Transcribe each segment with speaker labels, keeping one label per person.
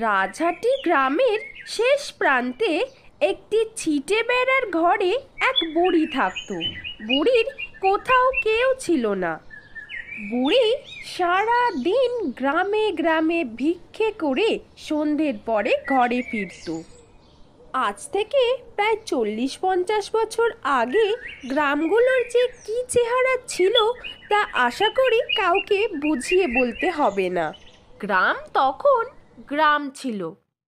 Speaker 1: রাজহাটি গ্রামের শেষ প্রান্তে একটি ছিটে বেড়ার ঘরে এক বুড়ি থাকত। বুড়ির কোথাও কেউ ছিল না। বুড়ি সারা দিন গ্রামে গ্রামে ভিক্ষে করে সন্ধ্যের পরে ঘরে ফিরত। আজ থেকে প্রায় 40-50 বছর আগে গ্রামগুলোর যে কী চেহারা ছিল তা আশা করি কাউকে বুঝিয়ে বলতে হবে না। গ্রাম তখন গ্রাম ছিল,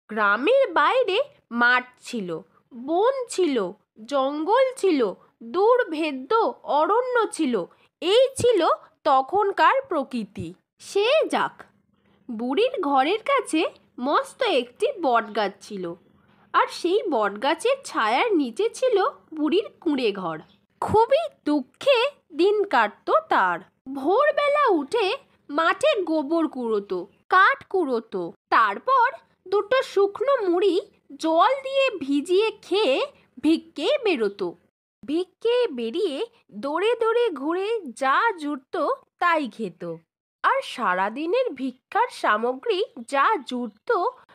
Speaker 1: গ্রামের বাইরে মাঠ ছিল, বন ছিল, জঙ্গল ছিল, দুর্ভেদ্য অরণ্য ছিল। এই ছিল তখনকার প্রকৃতি। সে যাক, বুড়ির ঘরের কাছে মস্ত একটি বটগাছ ছিল, আর সেই বটগাছের ছায়ার নিচে ছিল বুড়ির কুঁড়ে ঘর। খুবই দুঃখে দিন কাটত তার। ভোরবেলা উঠে মাঠে গোবর কুড়োতো, কাঠ কুড়োতো, তারপর দুটো শুকনো মুড়ি জল দিয়ে ভিজিয়ে খেয়ে ভিক্ষে বেরোতো। ভিক্ষে বেরিয়ে দৌড়ে দৌড়ে ঘুরে যা জুটত তাই খেত। আর সারাদিনের ভিক্ষার সামগ্রী যা জুটত,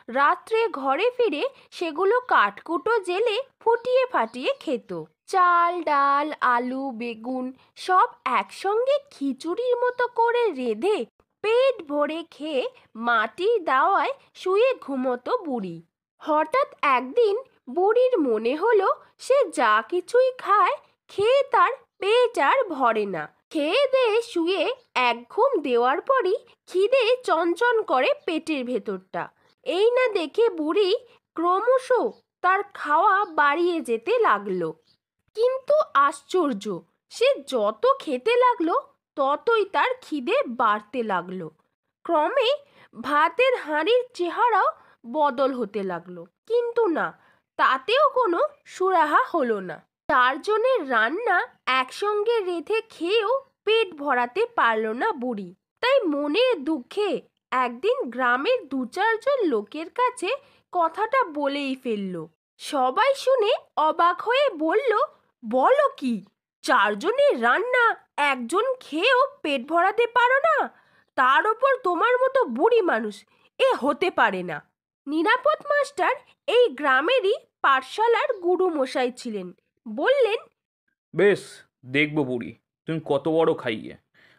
Speaker 1: রাত্রে ঘরে ফিরে সেগুলো কাঠকুটো জেলে ফুটিয়ে ফাটিয়ে খেত। চাল, ডাল, আলু, বেগুন সব একসঙ্গে খিচুড়ির মতো করে রেঁধে পেট ভরে খেয়ে মাটির দাওয়ায় শুয়ে ঘুমোতো বুড়ি। হঠাৎ একদিন বুড়ির মনে হলো সে যা কিছুই খায়, খেয়ে তার পেট আর ভরে না। খেয়ে দেয়ে শুয়ে এক ঘুম দেওয়ার পরই খিদে চঞ্চন করে পেটের ভেতরটা। এই না দেখে বুড়ি ক্রমশ তার খাওয়া বাড়িয়ে যেতে লাগলো। কিন্তু আশ্চর্য, সে যত খেতে লাগলো ততই তার খিদে বাড়তে লাগলো। ক্রমে ভাতের হাঁড়ির চেহারাও বদল হতে লাগলো। কিন্তু না, তাতেও কোনো সুরাহা হলো না। 4 জনের রান্না একসঙ্গে রেঁধে খেয়েও পেট ভরাতে পারল না বুড়ি। তাই মনের দুঃখে একদিন গ্রামের 2-4 জন লোকের কাছে কথাটা বলেই ফেলল। সবাই শুনে অবাক হয়ে বলল, বলো কি, 4 জনের রান্না একজন খেয়েও পেট ভরাতে পারো না? তার ওপর তোমার মতো বুড়ি মানুষ, এ হতে পারে না। নিরাপদ মাস্টার এই গ্রামেরই পাঠশালার গুরু মশাই ছিলেন। বললেন,
Speaker 2: বেশ, দেখবো বুড়ি তুমি কত বড় খাইয়ে।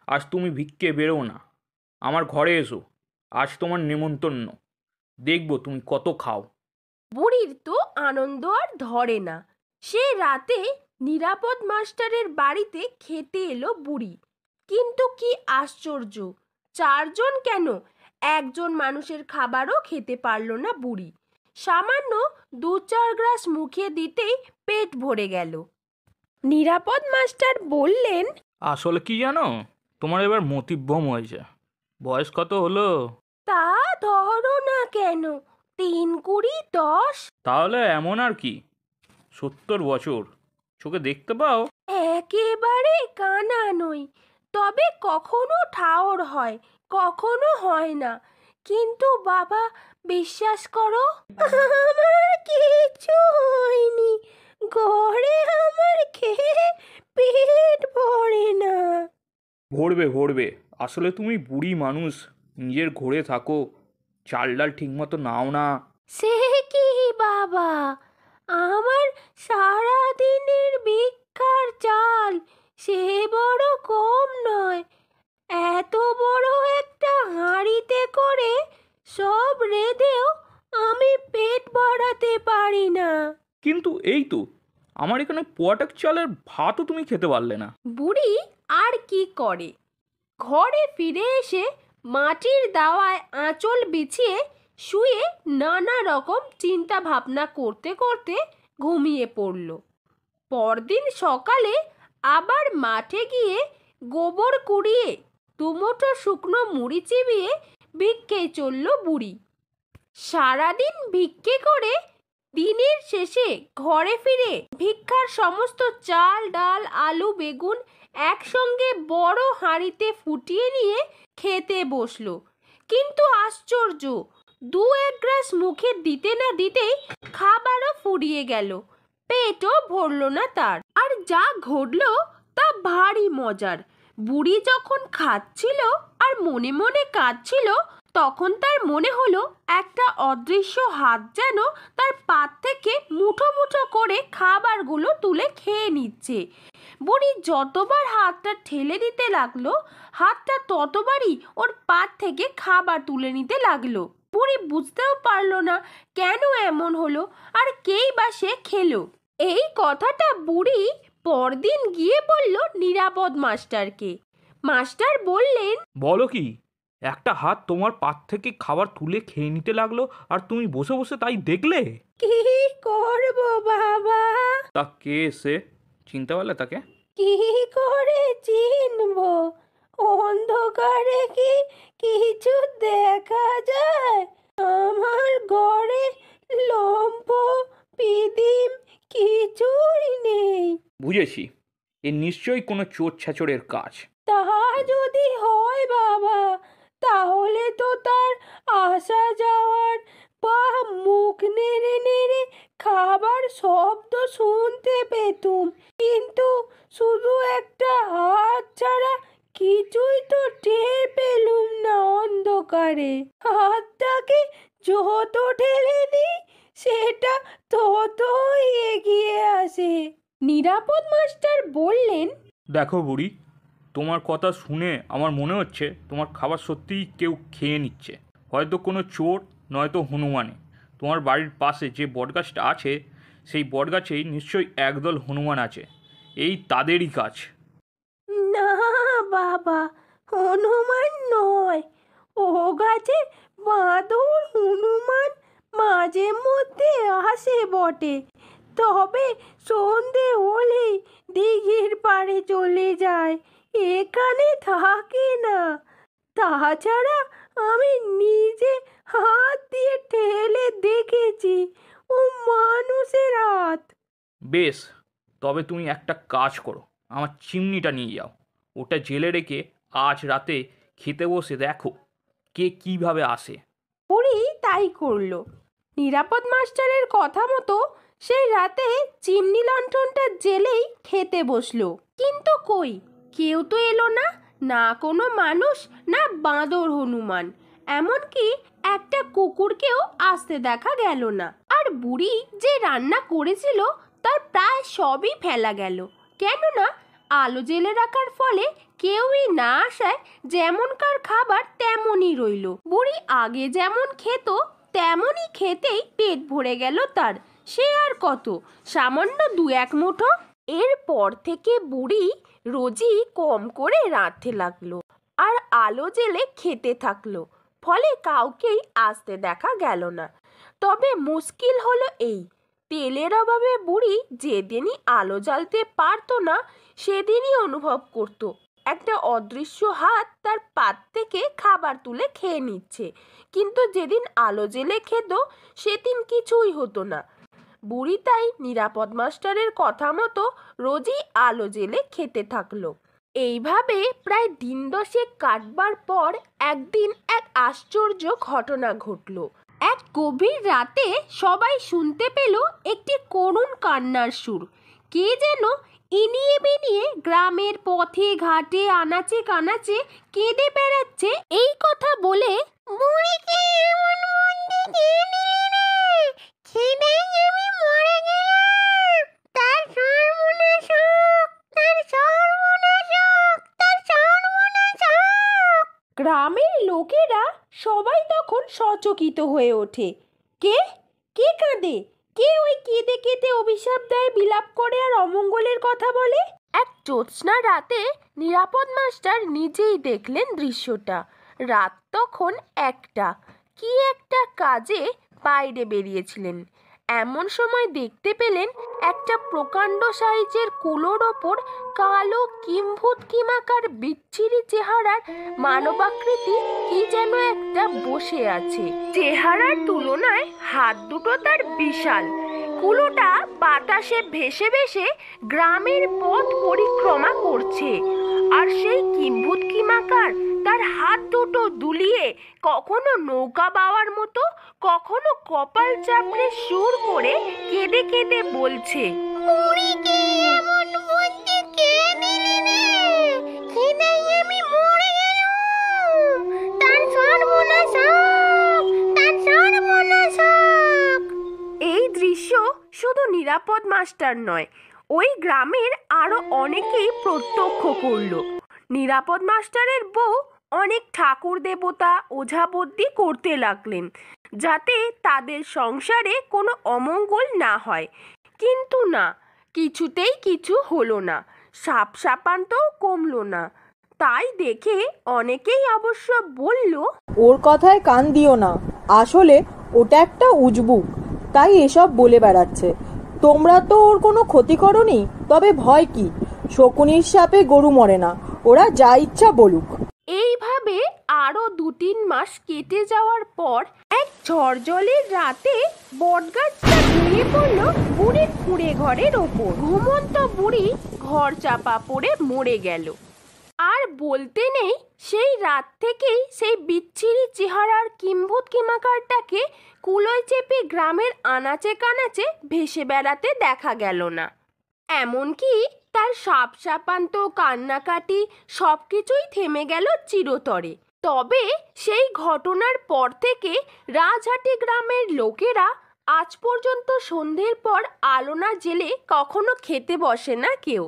Speaker 2: আজ তুমি ভিক্ষে বেরো না, আমার ঘরে এসো, আজ তোমার নেমন্তন্ন, দেখবো তুমি কত খাও।
Speaker 1: বুড়ির তো আনন্দ আর ধরে না। সে রাতে নিরাপদ মাস্টারের বাড়িতে খেতে এলো বুড়ি। কিন্তু কি আশ্চর্য, 4 জন কেন, একজন মানুষের খাবারও খেতে পারল না বুড়ি। সামান্য 2-4 গ্রাস মুখে দিতেই পেট ভরে গেল। নিরাপদ মাস্টার বললেন,
Speaker 2: আসলে কি জানো, তোমার এবার মতিভ্রম হয়েছে। বয়স কত হলো?
Speaker 1: তা ধরো না কেন, 3-20-10।
Speaker 2: তাহলে এমন আর কি, 70 বছর। চোখে দেখতে পাও?
Speaker 1: একেবারে কানা নই, তবে কখনো ঠাওর হয়, কখনো হয় না। কিন্তু বাবা, বিশ্বাস করো, আমার কিছু হয়নি। ঘরে আমার খেয়ে পেট ভরে না।
Speaker 2: ভরবে ভরবে, আসলে তুমি বুড়ি মানুষ, নিজের ঘরে থাকো, চাল ডাল ঠিক মতো নাও না।
Speaker 1: সে কি বাবা, আমার সারা দিনের ভিক্ষার চাল সে বড় কম নয়। এত বড় একটা হাঁড়িতে করে সব রেঁধেও আমি পেট ভরাতে পারি না।
Speaker 2: কিন্তু এই তো, আমার এখানে পোয়াটাক চালের ভাতও তুমি খেতে পারলে না।
Speaker 1: বুড়ি আর কি করে, ঘরে ফিরে এসে মাটির দাওয়ায় আঁচল বিছিয়ে শুয়ে নানা রকম চিন্তা ভাবনা করতে করতে ঘুমিয়ে পড়ল। পরদিন সকালে আবার মাঠে গিয়ে গোবর কুড়িয়ে 2 মুঠো শুকনো মুড়ি চিবিয়ে ভিক্ষে চলল বুড়ি। সারাদিন ভিক্ষে করে দিনের শেষে ঘরে ফিরে ভিক্ষার সমস্ত চাল, ডাল, আলু, বেগুন একসঙ্গে বড় হাঁড়িতে ফুটিয়ে নিয়ে খেতে বসলো। কিন্তু আশ্চর্য, 2-1 গ্রাস মুখে দিতে না দিতেই খাবারও ফুরিয়ে গেল, পেটও ভরল না তার। আর যা ঘটলো তা ভারী মজার। বুড়ি যখন খাচ্ছিল আর মনে মনে কাঁদছিল, তখন তার মনে হলো একটা অদৃশ্য হাত যেন তার পাত থেকে মুঠো মুঠো করে খাবারগুলো তুলে খেয়ে নিচ্ছে। বুড়ি যতবার হাতটা ঠেলে দিতে লাগলো, হাতটা ততবারই ওর পাত থেকে খাবার তুলে নিতে লাগলো। বুড়ি বুঝতেও পারলো না কেন এমন হলো, আর কেই বা সে খেলো। এই কথাটা বুড়ি পরদিন গিয়ে বলল নিরাপদ মাস্টারকে। মাস্টার বললেন,
Speaker 2: বলো কি, একটা হাত তোমার পাত থেকে খাবার তুলে খেয়ে নিতে লাগলো আর তুমি বসে বসে তাই দেখলে?
Speaker 1: কি করব বাবা?
Speaker 2: তা কে সে, চিনতে পারলে তাকে?
Speaker 1: কি করে চিনবো? অন্ধকারে কি কিছু দেখা যায়? আমার ঘরে লম্ফ পিদিম কিছুই নেই।
Speaker 2: বুঝেছি, এ নিশ্চয়ই কোনো চোর ছেচরের কাজ।
Speaker 1: তা যদি হয় বাবা, তাহলে তো তার আসা যাওয়ার বা মুখ নেড়ে নেড়ে খাবার শব্দ শুনতে পেতুম, কিন্তু শুধু একটা হাত ছাড়া কিছুই তো টের পেলুম না অন্ধকারে। হাতটাকে যত ঠেলে দিই সেটা ততই এগিয়ে আসে। নিরাপদ মাস্টার বললেন,
Speaker 2: দেখো বুড়ি, তোমার কথা শুনে আমার মনে হচ্ছে তোমার খাবার সত্যিই কেউ খেয়ে নিচ্ছে। হয়তো কোনো চোর, নয়তো হনুমানে। তোমার বাড়ির পাশে যে বটগাছটা আছে, সেই বটগাছেই নিশ্চয়ই একদল হনুমান আছে। এই তাদেরই কাজ।
Speaker 1: না বাবা, হনুমান নয়। ও গাছে বাঁদর হনুমান মাঝে মধ্যে আসে বটে, তবে সন্ধে হলেই দিঘির পাড়ে চলে যায়, এখানে থাকে না। তাছাড়া আমি নিজে হাত দিয়ে ঠেলে দেখেছি, ও মানুষের হাত।
Speaker 2: বেশ, তবে তুমি একটা কাজ করো, আমার চিমনিটা নিয়ে যাও। ওটা জেলে রেখে আজ রাতে খেতে বসে দেখো কে কিভাবে আসে।
Speaker 1: বুড়ি তাই করলো। নিরাপদ মাস্টারের কথা মতো সেই রাতে চিমনি লণ্ঠনটা জেলেই খেতে বসলো। কিন্তু কই, কেউ তো এলো না, না কোনো মানুষ, না বাঁদর হনুমান, এমনকি একটা কুকুরকেও আসতে দেখা গেল না। আর বুড়ি যে রান্না করেছিল তার প্রায় সবই ফেলা গেল, কেননা আলো জেলে রাখার ফলে কেউই না আসায় যেমনকার খাবার তেমনই রইল। বুড়ি আগে যেমন খেত তেমনই খেতেই পেট ভরে গেল তার। সে আর কত, সামান্য 2-1 মুঠো। এরপর থেকে বুড়ি রোজই কম করে রাঁধতে লাগলো আর আলো জেলে খেতে থাকলো, ফলে কাউকেই আসতে দেখা গেল না। তবে মুশকিল হলো এই, তেলের অভাবে বুড়ি যেদিনই আলো জ্বালতে পারতো না সেদিনই অনুভব করত একটা অদৃশ্য হাত তার পাত থেকে খাবার তুলে খেয়ে নিচ্ছে, কিন্তু যেদিন আলো জেলে খেত সেদিন কিছুই হতো না। বুড়ি তাই নিরাপদ মাস্টারের কথা মতো রোজই আলো জেলে খেতে থাকলো। এইভাবে প্রায় দিন 10 কাটবার পর একদিন এক আশ্চর্য ঘটনা ঘটলো। এক গভীর রাতে সবাই শুনতে পেল একটি করুণ কান্নার সুর। কে যেন ইনিয়ে বিনিয়ে গ্রামের পথে ঘাটে আনাচে কানাচে কেঁদে বেড়াচ্ছে। এই কথা বলে, বুড়িকে এমন মন্দে কে নিলি রে? খিদেয় আমি মরে গেলাম। তার সর্বনাশ হোক, তার সর্বনাশ হোক, তার সর্বনাশ হোক। গ্রামের লোকেরা সবাই তখন সচকিত হয়ে ওঠে। কে কে কাঁদে? কে ওই কেঁদে কেঁদে অভিশাপ দেয়, বিলাপ করে আর অমঙ্গলের কথা বলে? এক জ্যোৎস্না রাতে নিরাপদ মাস্টার নিজেই দেখলেন দৃশ্যটা। রাত তখন 1টা। কি একটা কাজে বাইরে বেরিয়েছিলেন, এমন সময় দেখতে পেলেন একটা প্রকাণ্ড সাইজের কুলোর ওপর কালো কিম্ভূত কিমাকার বিচ্ছিরি চেহারার মানবাকৃতি কি যেন একটা বসে আছে। চেহারার তুলনায় হাত দুটো তার বিশাল। কুলোটা বাতাসে ভেসে ভেসে গ্রামের পথ পরিক্রমা করছে, আর সেই কিম্ভূত কিমাকার তার হাত দুটো দুলিয়ে কখনো নৌকা বাওয়ার মতো, কখনো কপাল চাপড়ে সুর করে কেঁদে কেঁদে বলছে, বুড়িকে এমন মন্দে কে দিলি রে? খিদেয় আমি মরে গেলুম। তার সর্বনাশ নিরাপদ মাস্টার নয়, ওই গ্রামের আরো অনেকেই প্রত্যক্ষ করলো। নিরাপদ মাস্টারের বউ অনেক ঠাকুর দেবতা ওঝাবদ্যি করতে লাগলেন, যাতে তাদের সংসারে কোনো অমঙ্গল না হয়। কিন্তু না, কিছুতেই কিছু হলো না, সাপ সাপান্তও কমলো না। তাই দেখে অনেকেই অবশ্য বলল,
Speaker 3: ওর কথায় কান দিও না, আসলে ওটা একটা উজবুক, তাই এসব বলে বেড়াচ্ছে। তোমরা তো ওর কোনো ক্ষতি করনি, তবে ভয় কি, শকুনির সাপে গরু মরে না, ওরা যা ইচ্ছা বলুক।
Speaker 1: এইভাবে আরো 2-3 মাস কেটে যাওয়ার পর এক ঝড় জলের রাতে বটগাছটা ভেঙে পড়লো বুড়ির কুঁড়ে ঘরের ওপর। ঘুমন্ত বুড়ি ঘর চাপা পড়ে মরে গেল। আর বলতে নেই, সেই রাত থেকেই সেই বিচ্ছিরি চেহারার কিম্ভূত কিমাকারটাকে কুলোয় চেপে গ্রামের আনাচে কানাচে ভেসে বেড়াতে দেখা গেল না। এমনকি তার সাপ সাপান্ত কান্নাকাটি সবকিছুই থেমে গেল চিরতরে। তবে সেই ঘটনার পর থেকে রাজহাটি গ্রামের লোকেরা আজ পর্যন্ত সন্ধ্যের পর আলো না জেলে কখনো খেতে বসে না কেউ।